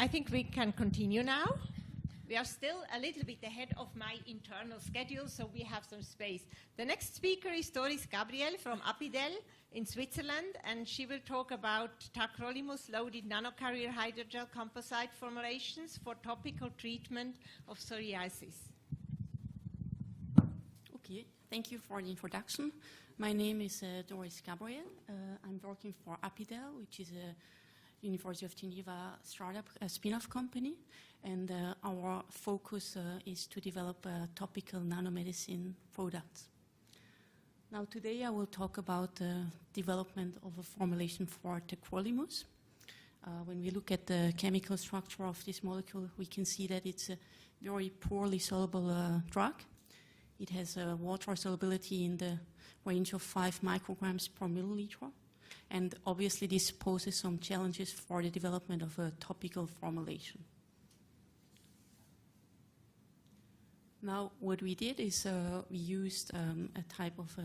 I think we can continue now. We are still a little bit ahead of my internal schedule, so we have some space. The next speaker is Doris Gabriel from Apidel in Switzerland, and she will talk about tacrolimus-loaded nanocarrier hydrogel composite formulations for topical treatment of psoriasis. Okay, thank you for the introduction. My name is Doris Gabriel. I'm working for Apidel, which is a University of Geneva startup, a spin-off company, and our focus is to develop topical nanomedicine products. Now today I will talk about the development of a formulation for tacrolimus. When we look at the chemical structure of this molecule, we can see that it's a very poorly soluble drug. It has a water solubility in the range of 5 micrograms per milliliter. And obviously this poses some challenges for the development of a topical formulation. Now what we did is we used a type of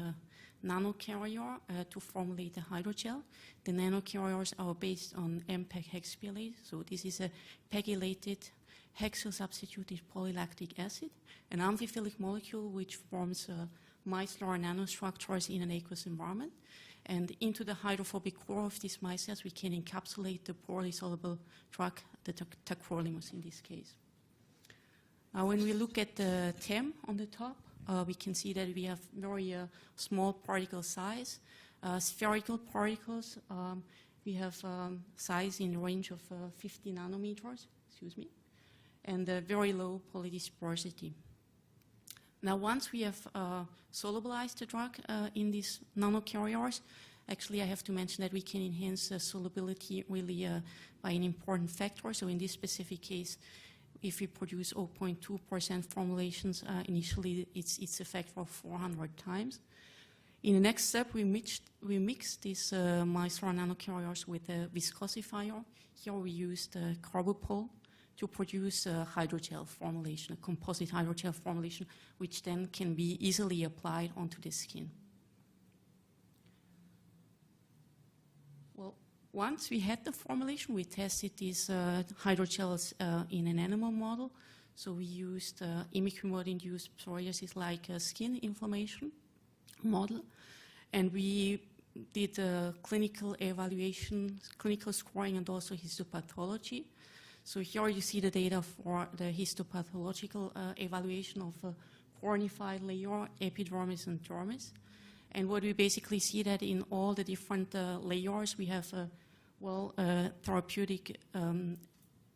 nanocarrier to formulate the hydrogel. The nanocarriers are based on MPEG hexapilase, so this is a pegylated hexyl-substituted polylactic acid, an amphiphilic molecule which forms micellar nanostructures in an aqueous environment. And into the hydrophobic core of these micelles, we can encapsulate the poorly soluble drug, the tacrolimus in this case. Now, when we look at the TEM on the top, we can see that we have very small particle size, spherical particles. We have size in the range of 50 nanometers, and very low polydispersity. Now, once we have solubilized the drug in these nanocarriers, actually I have to mention that we can enhance the solubility really by an important factor. So in this specific case, if we produce 0.2% formulations, initially it's a factor of 400 times. In the next step, we mix these micellar nanocarriers with a viscosifier. Here we used carbopol to produce a hydrogel formulation, a composite hydrogel formulation, which then can be easily applied onto the skin. Well, once we had the formulation, we tested these hydrogels in an animal model. So we used imiquimod-induced psoriasis-like skin inflammation model, and we did clinical evaluation, clinical scoring, and also histopathology. So here you see the data for the histopathological evaluation of a cornified layer, epidermis and dermis. And what we basically see that in all the different layers, we have therapeutic,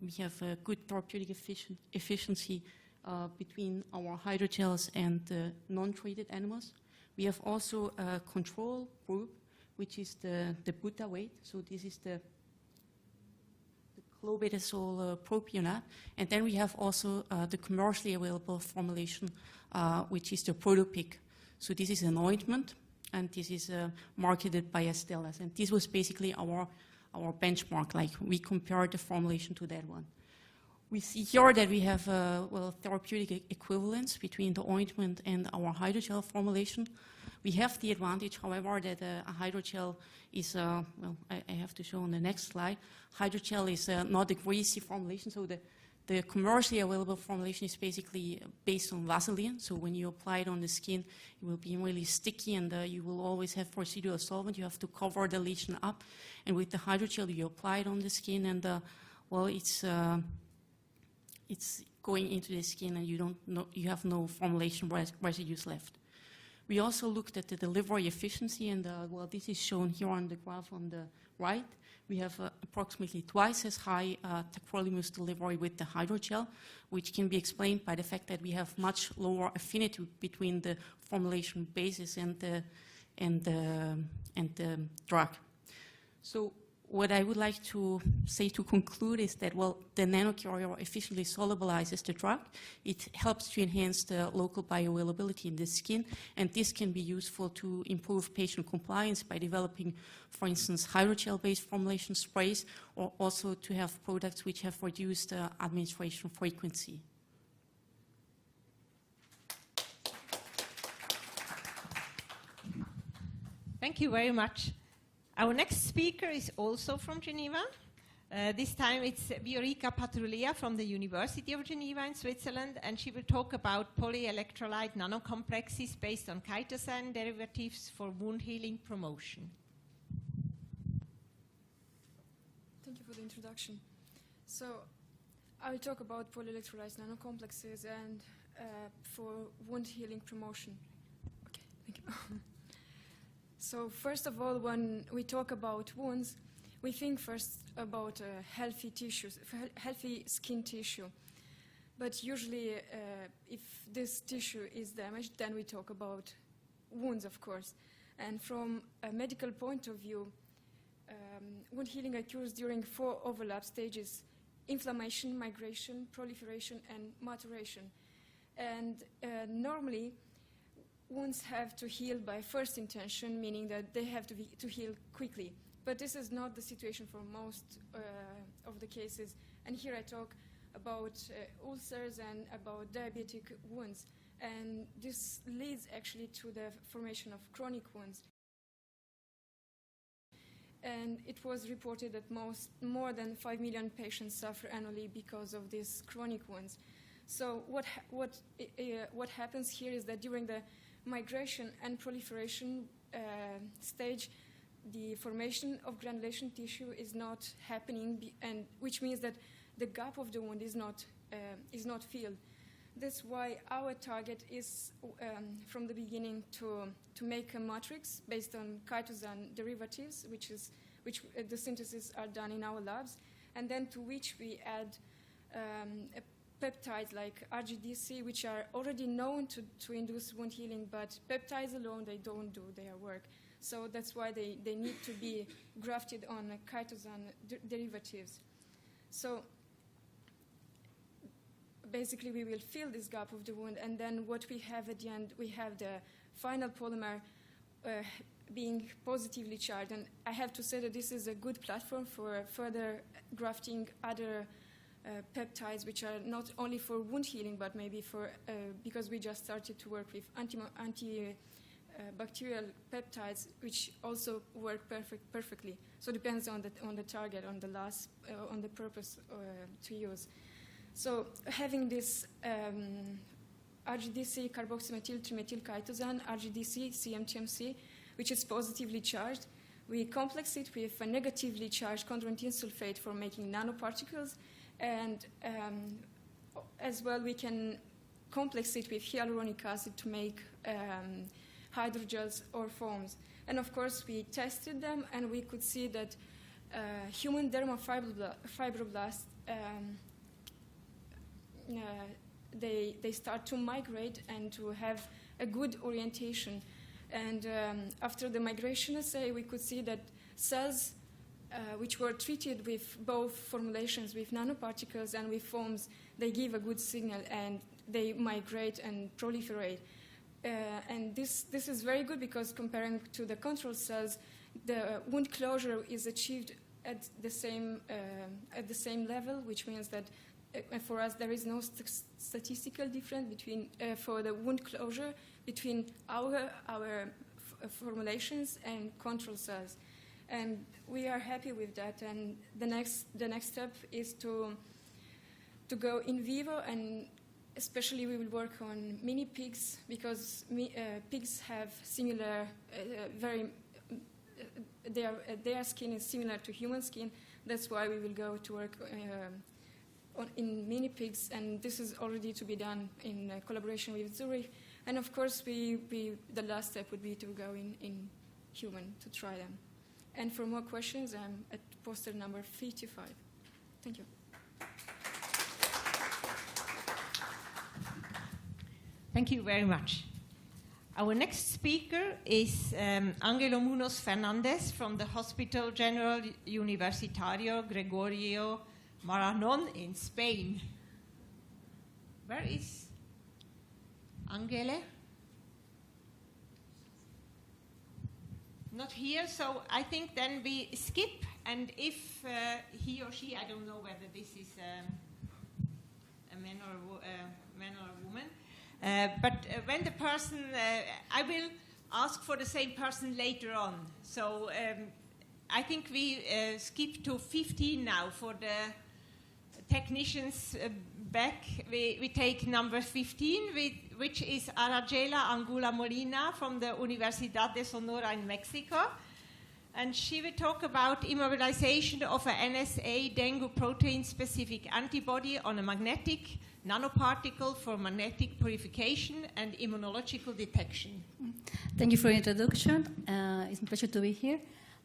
we have a good therapeutic efficiency between our hydrogels and the non-treated animals. We have also a control group, which is the Buta weight. So this is the clobetasol propionate, and then we have also the commercially available formulation, which is the Protopic. So this is an ointment, and this is marketed by Astellas, and this was basically our benchmark. Like we compared the formulation to that one. We see here that we have therapeutic equivalence between the ointment and our hydrogel formulation. We have the advantage, however, that a hydrogel is, I have to show on the next slide, hydrogel is not a greasy formulation, so the commercially available formulation is basically based on Vaseline, so when you apply it on the skin, it will be really sticky, and you will always have residual solvent. You have to cover the lesion up, and with the hydrogel, you apply it on the skin, and it's going into the skin, and you have no formulation residues left. We also looked at the delivery efficiency, and this is shown here on the graph on the right. We have approximately twice as high tacrolimus delivery with the hydrogel, which can be explained by the fact that we have much lower affinity between the formulation basis and the drug. So what I would like to say to conclude is that, the nanocarrier efficiently solubilizes the drug. It helps to enhance the local bioavailability in the skin, and this can be useful to improve patient compliance by developing, for instance, hydrogel-based formulation sprays, or also to have products which have reduced administration frequency. Thank you very much. Our next speaker is also from Geneva. This time it's Viorica Patrulia from the University of Geneva in Switzerland, and she will talk about polyelectrolyte nanocomplexes based on chitosan derivatives for wound healing promotion. Thank you for the introduction. So I will talk about polyelectrolyte nanocomplexes and for wound healing promotion. Okay, thank you. So first of all, when we talk about wounds, we think first about healthy tissues, healthy skin tissue. But usually, if this tissue is damaged, then we talk about wounds, of course. And from a medical point of view, wound healing occurs during 4 overlap stages: inflammation, migration, proliferation, and maturation. And normally, wounds have to heal by first intention, meaning that they have to heal quickly. But this is not the situation for most of the cases. And here I talk about ulcers and about diabetic wounds. And this leads actually to the formation of chronic wounds. And it was reported that more than 5 million patients suffer annually because of these chronic wounds. So what happens here is that during the migration and proliferation stage, the formation of granulation tissue is not happening, and which means that the gap of the wound is not filled. That's why our target is from the beginning to make a matrix based on chitosan derivatives, which the synthesis are done in our labs, and then to which we add peptides like RGDC, which are already known to induce wound healing, but peptides alone, they don't do their work. So that's why they need to be grafted on chitosan derivatives. So basically, we will fill this gap of the wound, and then what we have at the end, we have the final polymer being positively charged. And I have to say that this is a good platform for further grafting other peptides, which are not only for wound healing, but maybe for, because we just started to work with antibacterial peptides, which also work perfectly. So it depends on the target, on the purpose to use. So having this RGDC carboxymethyl trimethylchitosan, RGDC CMTMC, which is positively charged, we complex it with a negatively charged chondroitin sulfate for making nanoparticles, and as well we can complex it with hyaluronic acid to make hydrogels or foams. And of course, we tested them, and we could see that human dermofibroblasts they start to migrate and to have a good orientation. And after the migration assay, we could see that cells which were treated with both formulations, with nanoparticles and with foams, they give a good signal and they migrate and proliferate. And this is very good because comparing to the control cells, the wound closure is achieved at the same level, which means that for us there is no statistical difference between for the wound closure between our formulations and control cells, and we are happy with that. And the next step is to go in vivo, and especially we will work on mini pigs because pigs have similar their skin is similar to human skin. That's why we will go to work in mini pigs, and this is already to be done in collaboration with Zurich. And of course, the last step would be to go in human to try them. And for more questions, I'm at poster number 55. Thank you. Thank you very much. Our next speaker is Angelo Munoz Fernandez from the Hospital General Universitario Gregorio Marañón in Spain. Where is Angele? Not here, so I think then we skip, and if he or she, I don't know whether this is a man or a woman, but when the person, I will ask for the same person later on. So I think we skip to 15 now for the technicians back. We take number 15, which is Aracela Angula Molina from the Universidad de Sonora in Mexico. And she will talk about immobilization of a NSA dengue protein-specific antibody on a magnetic nanoparticle for magnetic purification and immunological detection. Thank you for your introduction. It's a pleasure to be here.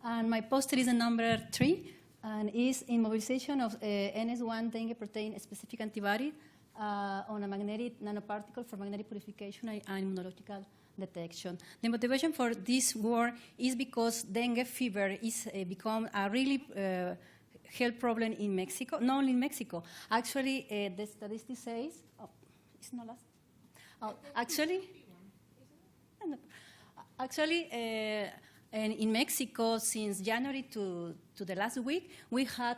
And my poster is number 3, and is immobilization of NS1 dengue protein-specific antibody on a magnetic nanoparticle for magnetic purification and immunological detection. The motivation for this work is because dengue fever is become a really health problem in Mexico, not only in Mexico. Actually, the statistics says, it's not last. Actually, and in Mexico, since January to the last week, we had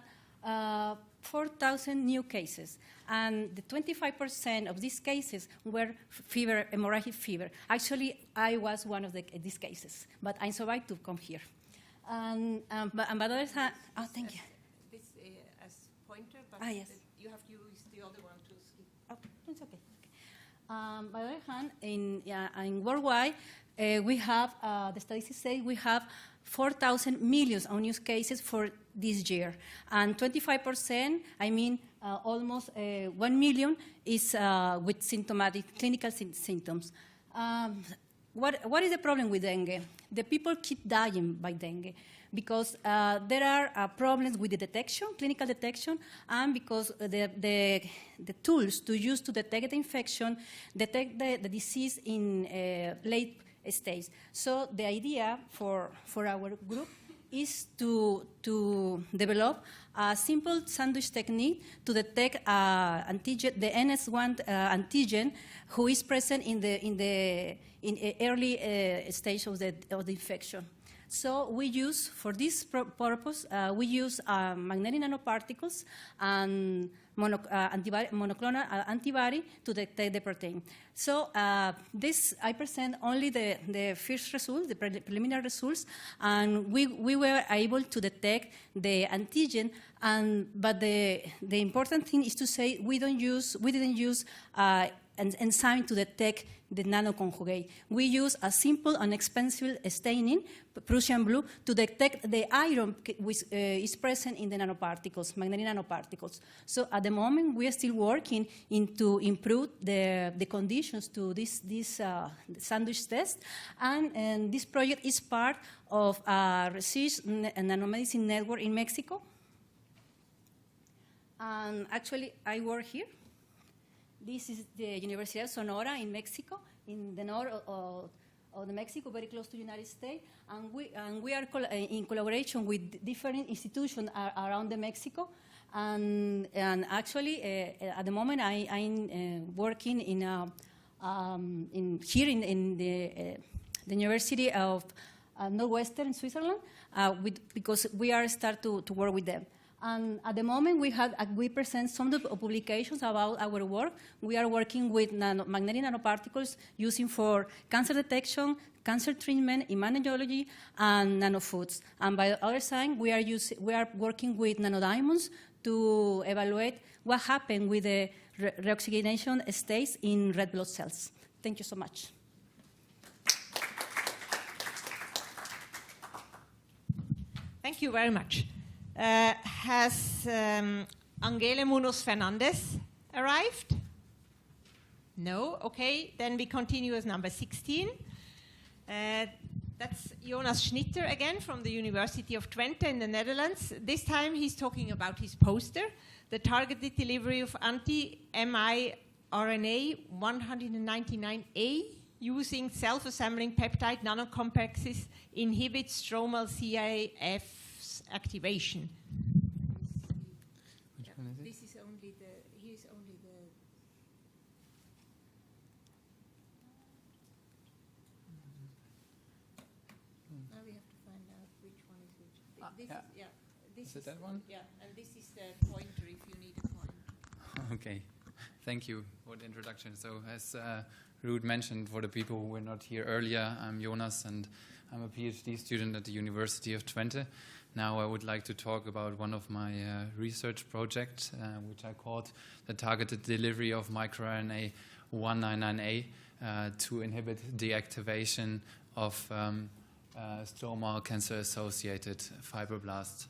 4,000 new cases, and the 25% of these cases were fever, hemorrhagic fever. Actually, I was one of these cases, but I survived to come here. But others had, oh, thank you. This as pointer, but yes. You have to use the other one to skip. Oh, it's okay. By the other hand, in worldwide, we have, the statistics say we have 4,000 million new cases for this year. And 25%, I mean almost 1 million, is with symptomatic clinical symptoms. What is the problem with dengue? The people keep dying by dengue because there are problems with the detection, clinical detection, and because the tools to use to detect the infection detect the disease in late stage. So the idea for our group is to develop a simple sandwich technique to detect antigen, the NS1 antigen, who is present in early stage of the infection. So we use, for this purpose, we use magnetic nanoparticles and monoclonal antibody to detect the protein. So this, I present only the first results, the preliminary results, and we were able to detect the antigen. But the important thing is to say we didn't use an enzyme to detect the nanoconjugate. We use a simple and expensive staining, Prussian blue, to detect the iron which is present in the nanoparticles, magnetic nanoparticles. So at the moment, we are still working to improve the conditions to this sandwich test. And this project is part of a research and nanomedicine network in Mexico. And actually, I work here. This is the University of Sonora in Mexico, in the north of Mexico, very close to the United States. And we are in collaboration with different institutions around the Mexico. And actually, at the moment, I'm working here in the University of Northwestern Switzerland, because we are start to work with them. And at the moment, we present some of the publications about our work. We are working with magnetic nanoparticles using for cancer detection, cancer treatment, immunology, and nanofoods. And by the other side, we are working with nanodiamonds to evaluate what happened with the reoxygenation states in red blood cells. Thank you so much. Thank you very much. Has Angele Munoz Fernandez arrived? No? Okay, then we continue with number 16. That's Jonas Schnitter again from the University of Twente in the Netherlands. This time he's talking about his poster, the targeted delivery of anti-miRNA 199A using self-assembling peptide nanocomplexes inhibits stromal CIF's activation. Which one is it? This is only here's only the... Now we have to find out which one is which. This yeah. is, yeah, this Is it that one? Yeah, and this is the pointer if you need a pointer. Okay. Thank you for the introduction. So as Ruud mentioned, for the people who were not here earlier, I'm Jonas and I'm a PhD student at the University of Twente. Now I would like to talk about one of my research projects, which I called the targeted delivery of microRNA 199A to inhibit the activation of stromal cancer-associated fibroblasts.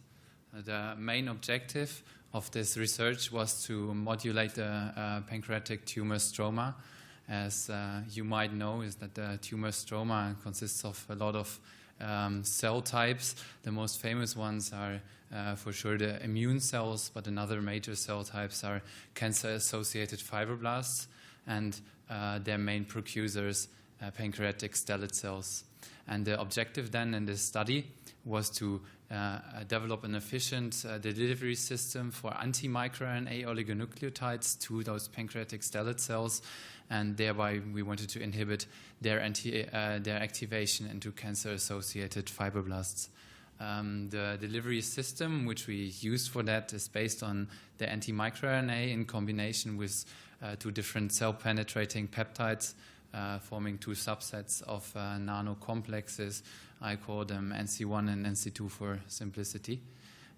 The main objective of this research was to modulate the pancreatic tumor stroma. As you might know, is that the tumor stroma consists of a lot of cell types. The most famous ones are for sure the immune cells, but another major cell types are cancer-associated fibroblasts and their main precursors, pancreatic stellate cells. And the objective then in this study was to develop an efficient delivery system for anti-microRNA oligonucleotides to those pancreatic stellate cells, and thereby we wanted to inhibit their activation into cancer-associated fibroblasts. The delivery system which we used for that is based on the anti-microRNA in combination with two different cell-penetrating peptides forming two subsets of nanocomplexes. I call them NC1 and NC2 for simplicity.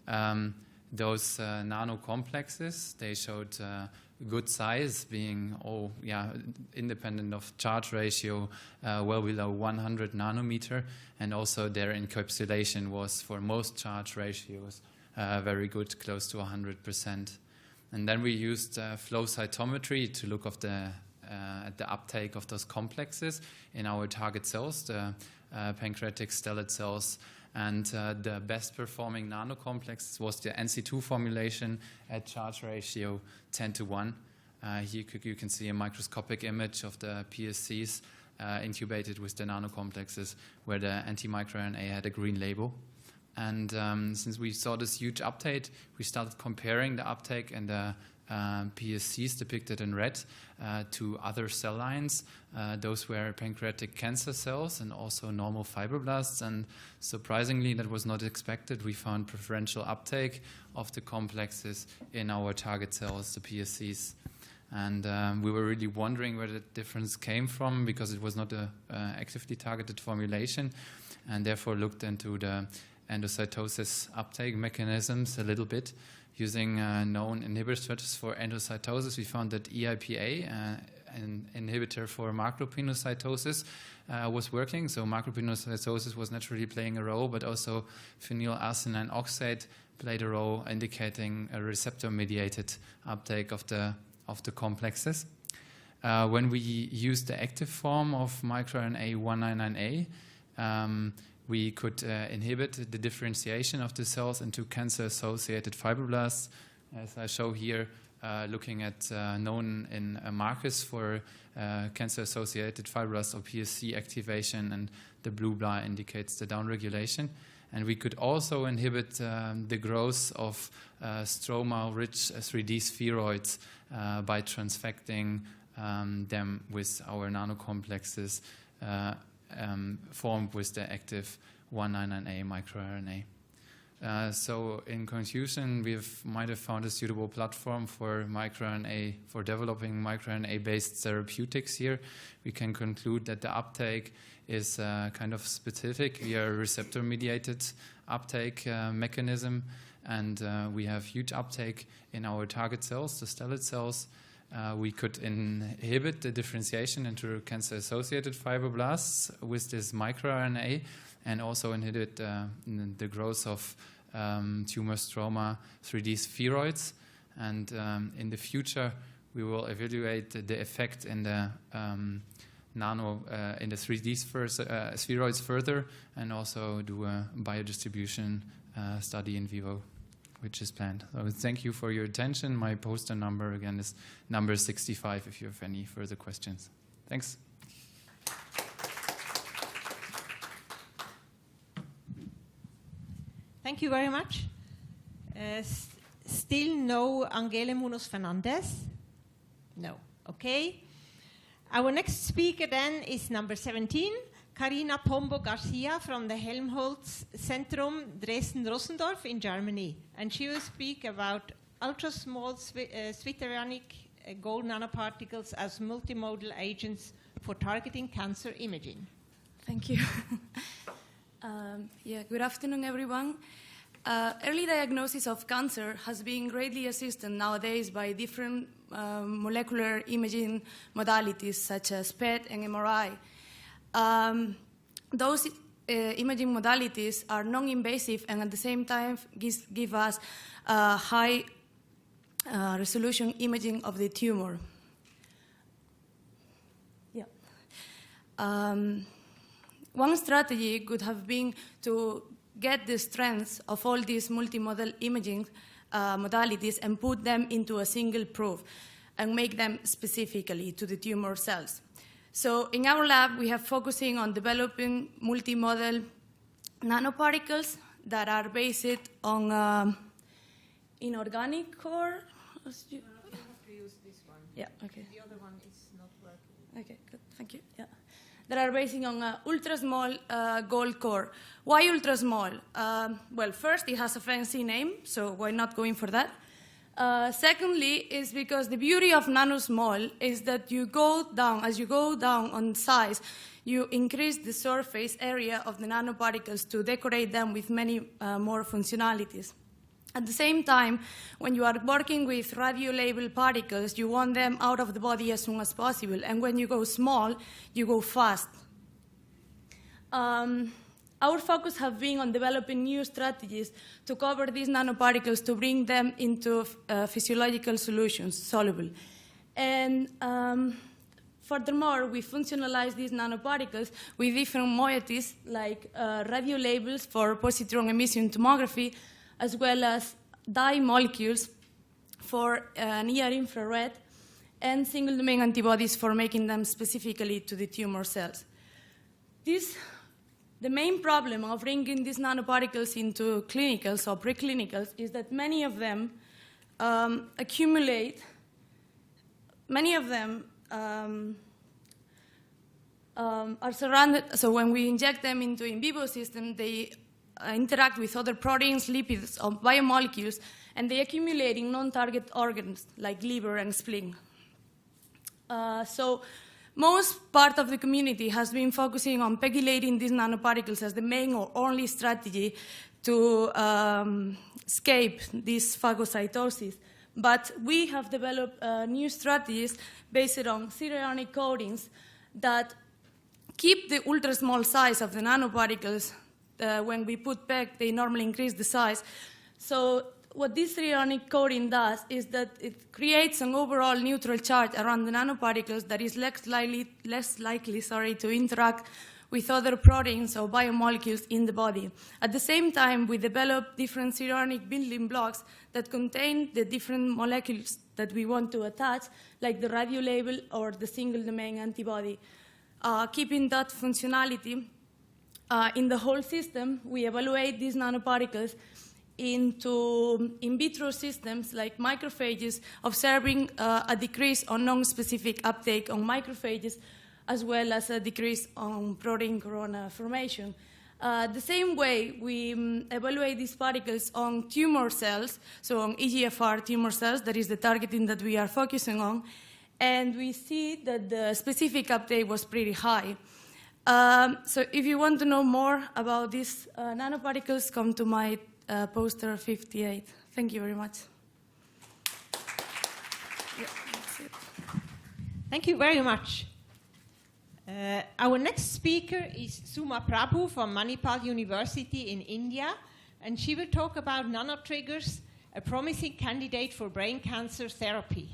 Those nanocomplexes, they showed good size, being independent of charge ratio, well below 100 nanometer, and also their encapsulation was for most charge ratios very good, close to 100%. And then we used flow cytometry to look at the uptake of those complexes in our target cells, the pancreatic stellate cells. And the best performing nanocomplex was the NC2 formulation at charge ratio 10:1. Here you can see a microscopic image of the PSCs incubated with the nanocomplexes where the anti-microRNA had a green label. And since we saw this huge uptake, we started comparing the uptake and the PSCs depicted in red to other cell lines. Those were pancreatic cancer cells and also normal fibroblasts, and surprisingly, that was not expected. We found preferential uptake of the complexes in our target cells, the PSCs. And we were really wondering where the difference came from, because it was not an actively targeted formulation, and therefore looked into the endocytosis uptake mechanisms a little bit. Using known inhibitors for endocytosis, we found that EIPA, an inhibitor for macropinocytosis, was working. So macropinocytosis was naturally playing a role, but also phenylalanine oxide played a role, indicating a receptor-mediated uptake of the complexes. When we used the active form of microRNA 199A, we could inhibit the differentiation of the cells into cancer-associated fibroblasts, as I show here, looking at known in markers for cancer-associated fibroblasts or PSC activation, and the blue bar indicates the downregulation. And we could also inhibit the growth of stroma-rich 3D spheroids by transfecting them with our nanocomplexes formed with the active 199A microRNA. So in conclusion, we might have found a suitable platform for developing microRNA-based therapeutics here. We can conclude that the uptake is kind of specific via a receptor-mediated uptake mechanism, and we have huge uptake in our target cells, the stellate cells. We could inhibit the differentiation into cancer-associated fibroblasts with this microRNA, and also inhibit the growth of tumor stroma 3D spheroids. And in the future, we will evaluate the effect in the in the 3D spheroids further, and also do a biodistribution study in vivo, which is planned. So thank you for your attention. My poster number again is number 65 if you have any further questions. Thanks. Thank you very much. Still no Angele Munoz Fernandez? No. Okay. Our next speaker then is number 17, Karina Pombo Garcia from the Helmholtz Zentrum Dresden-Rossendorf in Germany. And she will speak about ultra-small Zwitterianic gold nanoparticles as multimodal agents for targeting cancer imaging. Thank you. Good afternoon, everyone. Early diagnosis of cancer has been greatly assisted nowadays by different molecular imaging modalities such as PET and MRI. Those imaging modalities are non-invasive and at the same time give us high resolution imaging of the tumor. One strategy could have been to get the strengths of all these multimodal imaging modalities and put them into a single probe and make them specifically to the tumor cells. So in our lab, we are focusing on developing multimodal nanoparticles that are based on inorganic core. You have to use this one. Yeah, okay. The other one is not working. Okay, good, thank you. Yeah. That are based on ultra small gold core. Why ultra small? Well, first, it has a fancy name, so why not going for that? Secondly, is because the beauty of nanosmall is that you go down, as you go down on size, you increase the surface area of the nanoparticles to decorate them with many more functionalities. At the same time, when you are working with radio-labeled particles, you want them out of the body as soon as possible. And when you go small, you go fast. Our focus has been on developing new strategies to cover these nanoparticles to bring them into physiological solutions, soluble. And furthermore, we functionalize these nanoparticles with different moieties like radio labels for positron emission tomography, as well as dye molecules for near-infrared and single-domain antibodies for making them specifically to the tumor cells. The main problem of bringing these nanoparticles into clinicals or preclinicals is that many of them accumulate, many of them are surrounded, so when we inject them into in vivo system, they interact with other proteins, lipids, or biomolecules, and they accumulate in non-target organs like liver and spleen. So most part of the community has been focusing on pegylating these nanoparticles as the main or only strategy to escape this phagocytosis. But we have developed new strategies based on cryonic coatings that keep the ultra-small size of the nanoparticles. When we put PEG, they normally increase the size. So what this cryonic coating does is that it creates an overall neutral charge around the nanoparticles that is less likely to interact with other proteins or biomolecules in the body. At the same time, we develop different cryonic building blocks that contain the different molecules that we want to attach, like the radiolabel or the single-domain antibody. Keeping that functionality in the whole system, we evaluate these nanoparticles into in vitro systems like macrophages, observing a decrease on non-specific uptake on macrophages, as well as a decrease on protein corona formation. The same way, we evaluate these particles on tumor cells, so on EGFR tumor cells, that is the targeting that we are focusing on, and we see that the specific uptake was pretty high. So if you want to know more about these nanoparticles, come to my poster 58. Thank you very much. Yeah, that's it. Thank you very much. Our next speaker is Suma Prabhu from Manipal University in India, and she will talk about nanotriggers, a promising candidate for brain cancer therapy.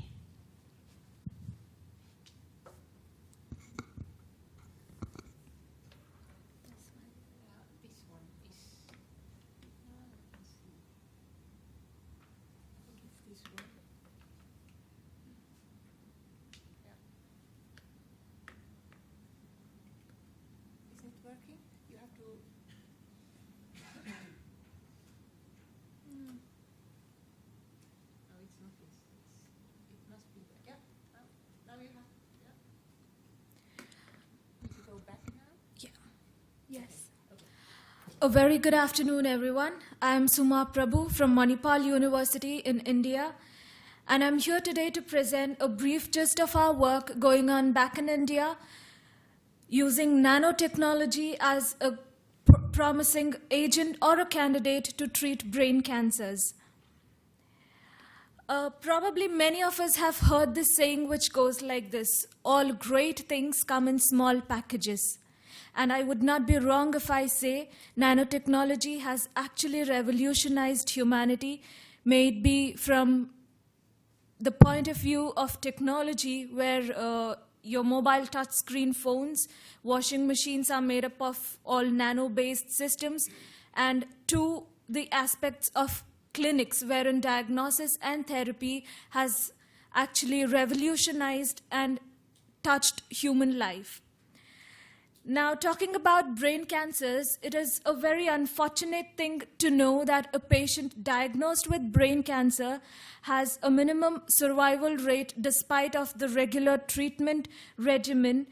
A very good afternoon, everyone. I am Suma Prabhu from Manipal University in India, and I'm here today to present a brief gist of our work going on back in India using nanotechnology as a promising agent or a candidate to treat brain cancers. Probably many of us have heard this saying which goes like this: all great things come in small packages. And I would not be wrong if I say nanotechnology has actually revolutionized humanity, maybe from the point of view of technology where your mobile touchscreen phones, washing machines are made up of all nano-based systems, and to the aspects of clinics wherein diagnosis and therapy has actually revolutionized and touched human life. Now, talking about brain cancers, it is a very unfortunate thing to know that a patient diagnosed with brain cancer has a minimum survival rate despite of the regular treatment regimen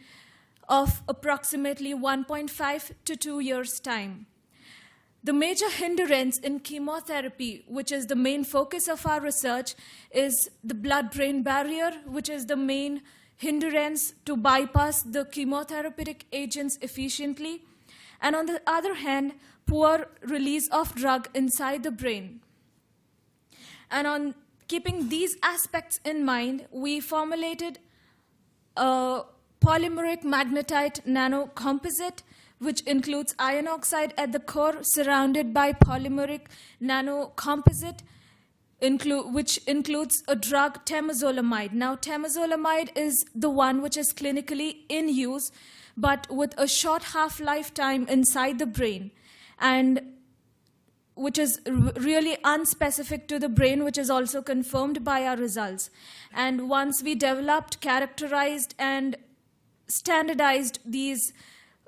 of approximately 1.5 to 2 years' time. The major hindrance in chemotherapy, which is the main focus of our research, is the blood-brain barrier, which is the main hindrance to bypass the chemotherapeutic agents efficiently, and on the other hand, poor release of drug inside the brain. And on keeping these aspects in mind, we formulated a polymeric magnetite nanocomposite, which includes iron oxide at the core, surrounded by polymeric nanocomposite, which includes a drug, temozolomide. Now, temozolomide is the one which is clinically in use, but with a short half-life time inside the brain, and which is really unspecific to the brain, which is also confirmed by our results. And once we developed, characterized, and standardized these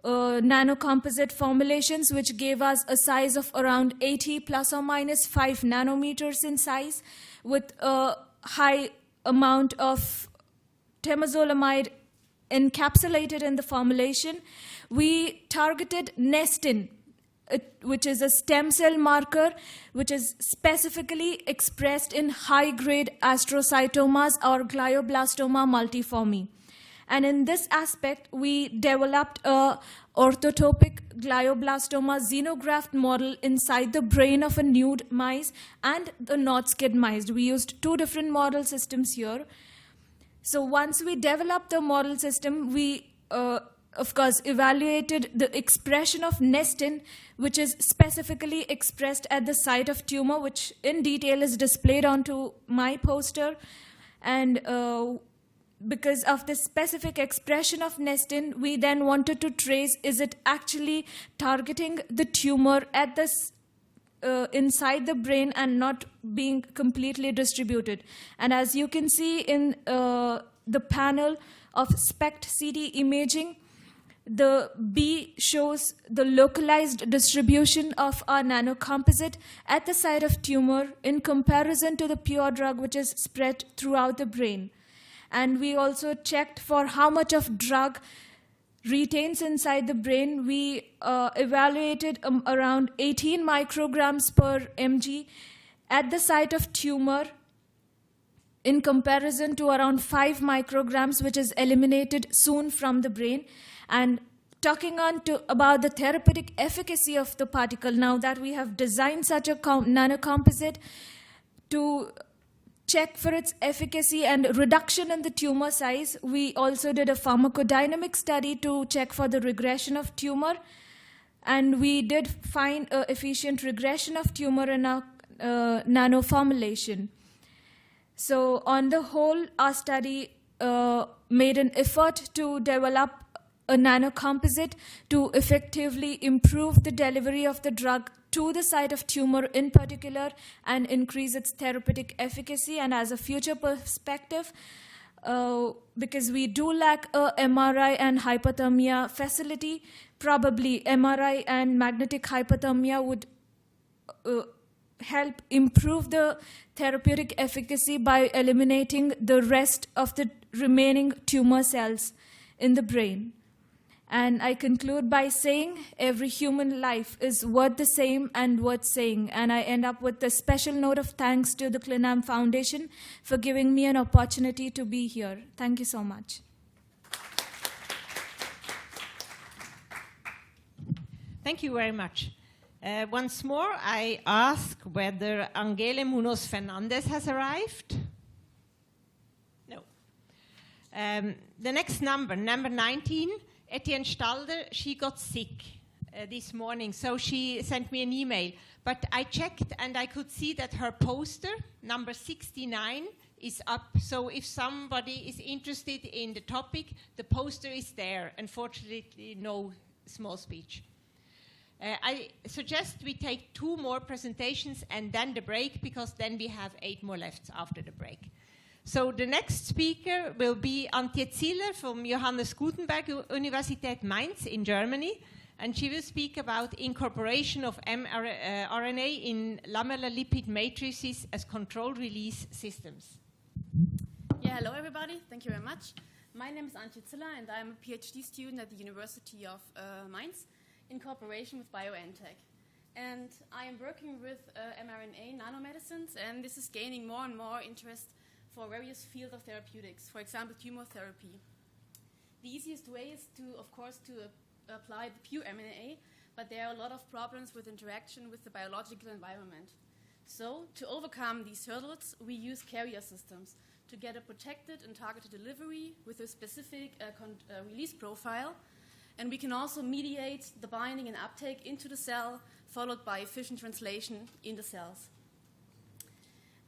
nanocomposite formulations, which gave us a size of around 80 plus or minus 5 nanometers in size, with a high amount of temozolomide encapsulated in the formulation. We targeted nestin, which is a stem cell marker, which is specifically expressed in high-grade astrocytomas or glioblastoma multiforme. And in this aspect, we developed a orthotopic glioblastoma xenograft model inside the brain of a nude mice and the not-skid mice. We used 2 different model systems here. So once we developed the model system, we, of course, evaluated the expression of nestin, which is specifically expressed at the site of tumor, which in detail is displayed onto my poster. And because of the specific expression of nestin, we then wanted to trace, is it actually targeting the tumor at this inside the brain and not being completely distributed. And as you can see in the panel of SPECT-CT imaging, the B shows the localized distribution of our nanocomposite at the site of tumor in comparison to the pure drug, which is spread throughout the brain. And we also checked for how much of drug retains inside the brain. We evaluated around 18 micrograms per mg at the site of tumor in comparison to around 5 micrograms, which is eliminated soon from the brain. And talking on about the therapeutic efficacy of the particle, now that we have designed such a nanocomposite to check for its efficacy and reduction in the tumor size, we also did a pharmacodynamic study to check for the regression of tumor. And we did find an efficient regression of tumor in our nano formulation. So on the whole, our study made an effort to develop a nanocomposite to effectively improve the delivery of the drug to the site of tumor in particular and increase its therapeutic efficacy. And as a future perspective, because we do lack a MRI and hypothermia facility, probably MRI and magnetic hypothermia would help improve the therapeutic efficacy by eliminating the rest of the remaining tumor cells in the brain. And I conclude by saying every human life is worth the same and worth saying. And I end up with a special note of thanks to the CLINAM Foundation for giving me an opportunity to be here. Thank you so much. Thank you very much. Once more, I ask whether Angele Munoz Fernandez has arrived. No. The next number 19, Etienne Stalder, she got sick this morning, so she sent me an email. But I checked and I could see that her poster, number 69, is up. So if somebody is interested in the topic, the poster is there. Unfortunately, no small speech. I suggest we take 2 more presentations and then the break, because then we have 8 more left after the break. So the next speaker will be Antje Ziller from Johannes Gutenberg Universität Mainz in Germany, and she will speak about incorporation of mRNA in lamellar lipid matrices as controlled release systems. Yeah, hello everybody, thank you very much. My name is Antje Ziller and I'm a PhD student at the University of Mainz in cooperation with BioNTech. And I am working with mRNA nanomedicines, and this is gaining more and more interest for various fields of therapeutics, for example, tumor therapy. The easiest way is to, of course, to apply the pure mRNA, but there are a lot of problems with interaction with the biological environment. So, to overcome these hurdles, we use carrier systems to get a protected and targeted delivery with a specific release profile, and we can also mediate the binding and uptake into the cell, followed by efficient translation in the cells.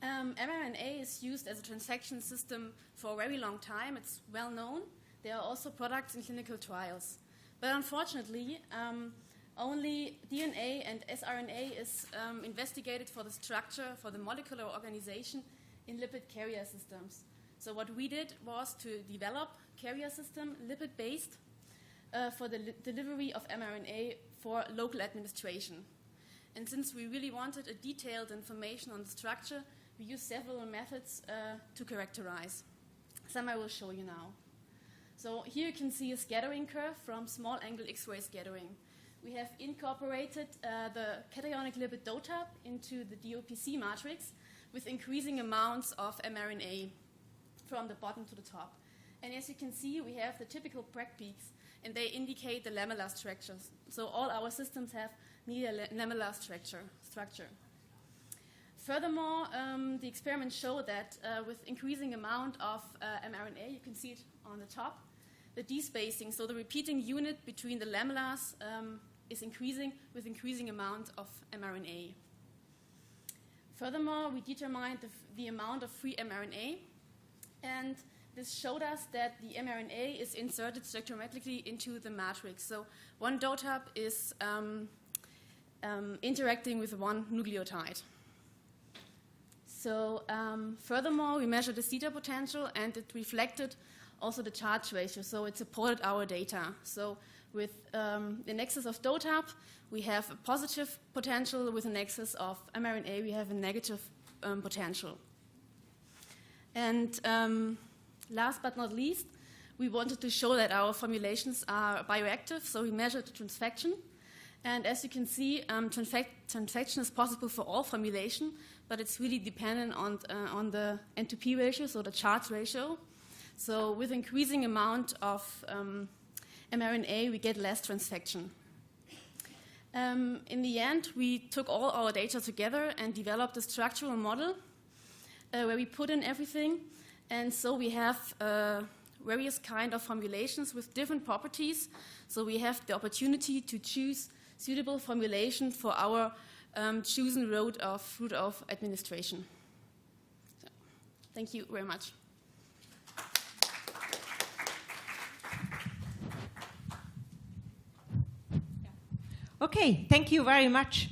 mRNA is used as a transfection system for a very long time. It's well known. There are also products in clinical trials. But unfortunately, only DNA and sRNA is investigated for the structure, for the molecular organization in lipid carrier systems. So what we did was to develop carrier system, lipid-based, for the delivery of mRNA for local administration. And since we really wanted a detailed information on the structure, we used several methods to characterize. Some I will show you now. So here you can see a scattering curve from small angle X-ray scattering. We have incorporated the cationic lipid DOTAP into the DOPC matrix with increasing amounts of mRNA from the bottom to the top. And as you can see, we have the typical Bragg peaks, and they indicate the lamellar structures. So all our systems have near lamellar structure. Furthermore, the experiments show that with increasing amount of mRNA, you can see it on the top, the despacing, so the repeating unit between the lamellars is increasing with increasing amount of mRNA. Furthermore, we determined the amount of free mRNA, and this showed us that the mRNA is inserted stoichiometrically into the matrix. So one DOTAP is interacting with one nucleotide. So furthermore, we measured the zeta potential, and it reflected also the charge ratio, so it supported our data. So with an excess of DOTAP, we have a positive potential. With an excess of mRNA, we have a negative potential. And last but not least, we wanted to show that our formulations are bioactive, so we measured the transfection. And as you can see, transfection is possible for all formulation, but it's really dependent on the N2P ratio, so the charge ratio. So with increasing amount of mRNA, we get less transfection. In the end, we took all our data together and developed a structural model where we put in everything. And so we have various kind of formulations with different properties. So we have the opportunity to choose suitable formulation for our chosen route of administration. So, thank you very much. Okay, thank you very much.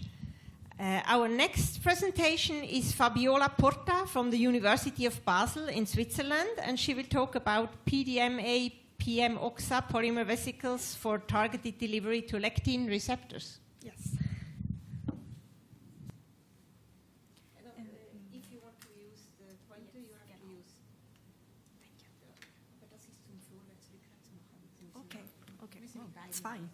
Our next presentation is Fabiola Porta from the University of Basel in Switzerland, and she will talk about PDMA, PM-OXA polymer vesicles for targeted delivery to lectin receptors. Yes. If you want to use the pointer, you have to use. Okay, okay. It's fine.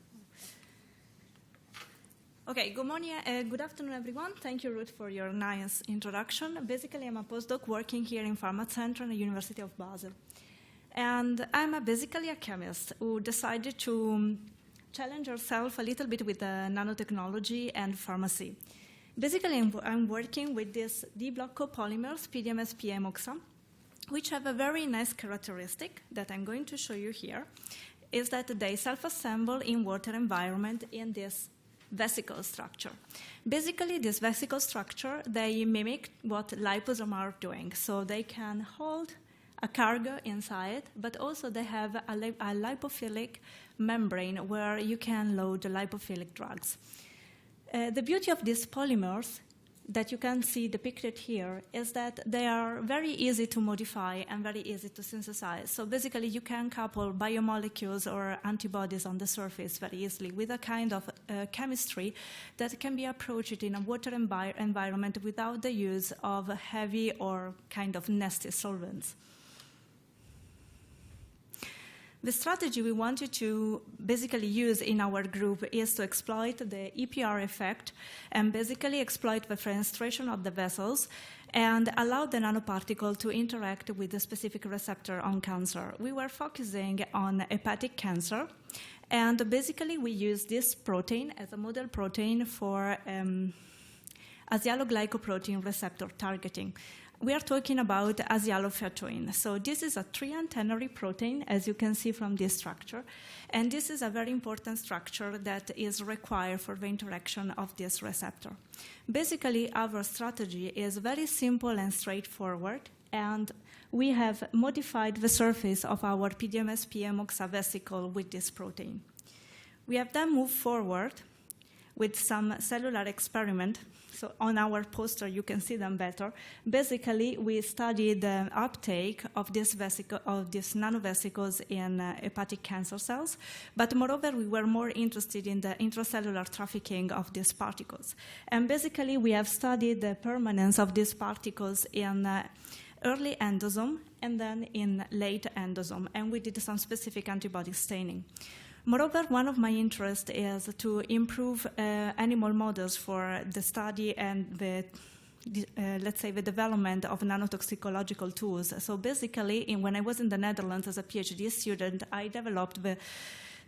Okay, good morning, good afternoon, everyone. Thank you, Ruth, for your nice introduction. Basically, I'm a postdoc working here in Pharma Center at the University of Basel. And I'm basically a chemist who decided to challenge herself a little bit with nanotechnology and pharmacy. Basically, I'm working with these D-block copolymers, PDMS-PM-OXA, which have a very nice characteristic that I'm going to show you here, is that they self-assemble in water environment in this vesicle structure. Basically, this vesicle structure, they mimic what liposomes are doing. So they can hold a cargo inside, but also they have a lipophilic membrane where you can load the lipophilic drugs. The beauty of these polymers that you can see depicted here is that they are very easy to modify and very easy to synthesize. So basically, you can couple biomolecules or antibodies on the surface very easily with a kind of chemistry that can be approached in a water environment without the use of heavy or kind of nasty solvents. The strategy we wanted to basically use in our group is to exploit the EPR effect and basically exploit the fenestration of the vessels and allow the nanoparticle to interact with the specific receptor on cancer. We were focusing on hepatic cancer, and basically we used this protein as a model protein for asialoglycoprotein receptor targeting. We are talking about asialofetoin. So this is a triantennary protein, as you can see from this structure. And this is a very important structure that is required for the interaction of this receptor. Basically, our strategy is very simple and straightforward. And we have modified the surface of our PDMS-PM-OXA vesicle with this protein. We have then moved forward with some cellular experiment. So on our poster, you can see them better. Basically, we studied the uptake of this vesicle, of these nanovesicles in hepatic cancer cells. But moreover, we were more interested in the intracellular trafficking of these particles. And basically, we have studied the permanence of these particles in early endosome and then in late endosome. And we did some specific antibody staining. Moreover, one of my interests is to improve animal models for the study and the, let's say, the development of nanotoxicological tools. So basically, when I was in the Netherlands as a PhD student, I developed,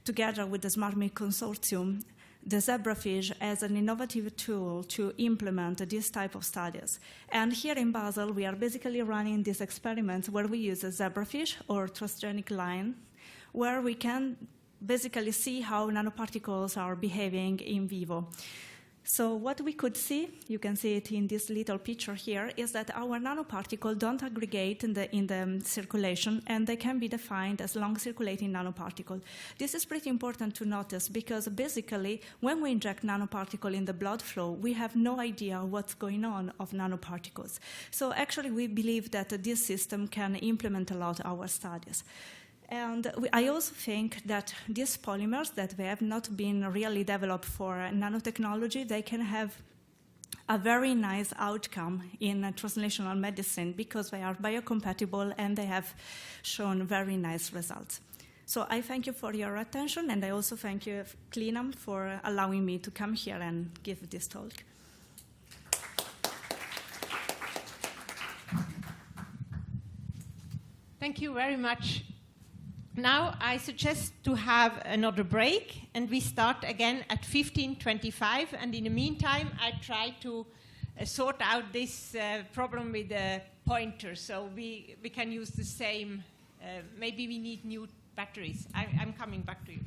together with the SmartMate Consortium, the zebrafish as an innovative tool to implement this type of studies. And here in Basel, we are basically running these experiments where we use a zebrafish or transgenic line, where we can basically see how nanoparticles are behaving in vivo. So what we could see, you can see it in this little picture here, is that our nanoparticles don't aggregate in the circulation, and they can be defined as long-circulating nanoparticles. This is pretty important to notice because basically, when we inject nanoparticle in the blood flow, we have no idea what's going on of nanoparticles. So actually, we believe that this system can implement a lot our studies. And I also think that these polymers that they have not been really developed for nanotechnology, they can have a very nice outcome in translational medicine because they are biocompatible and they have shown very nice results. So I thank you for your attention, and I also thank you, CLINAM, for allowing me to come here and give this talk. Thank you very much. Now I suggest to have another break, and we start again at 15:25. And in the meantime, I try to sort out this problem with the pointer, so we can use the same. Maybe we need new batteries. I'm coming back to you.